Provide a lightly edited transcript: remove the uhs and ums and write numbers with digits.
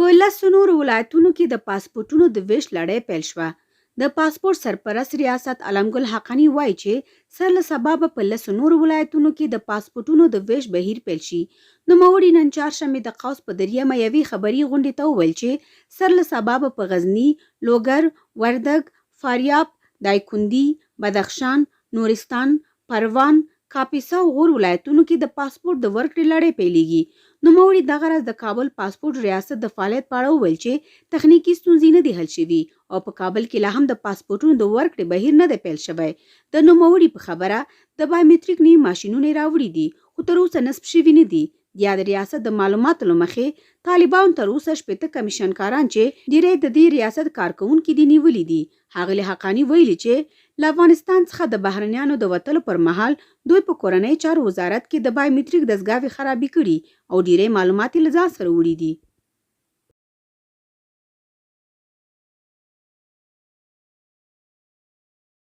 په لسو نورو ولایتونو کې د پاسپورټونو د ویش لړۍ پیل شوه. د پاسپورټ سرپرست ریاست علمګل حقانی وایي چې سر له سبا به په لسو نورو ولایتونو کې د پاسپورټونو د ویش بهیر پیل شي. نوموړي نن چهارشنبې د قوس په دریمه یوې خبري غونډې ته وویل چې سر له سبا به په غزني، لوګر، وردګ، فاریاب، دایکنډي، بدخشان، نورستان، پروان، کاپیسا او غور ولایتونو کې د پاسپورټ د ورکړې لړۍ پیلېږي. نوموړي دغه ورځ د کابل پاسپورټ ریاست د فعالیت په اړه وویل چې تخنیکي ستونزې نه دي حل شوي او په کابل کې لا هم د پاسپورټونو د ورکړې بهیر نه دی پیل شوی. د نوموړي په خبره د بایومټریک نوي ماشینونه راوړي دي خو تر اوسه نصب شوي نه دي. یا د ریاست د معلوماتو له مخې طالبان تر اوسه 80 کمیشنکاران چې ډیری د دې ریاست کارکوونکي دي نیولي دي. ښاغلي حقانی ویلي چې له افغانستان څخه د بهرنیانو د وتلو پر مهال دوی په کورنۍ چارو وزارت کې د بایومټریک دستګاوې خرابې کړي او ډیری معلومات یې له ځان سره وړي دي.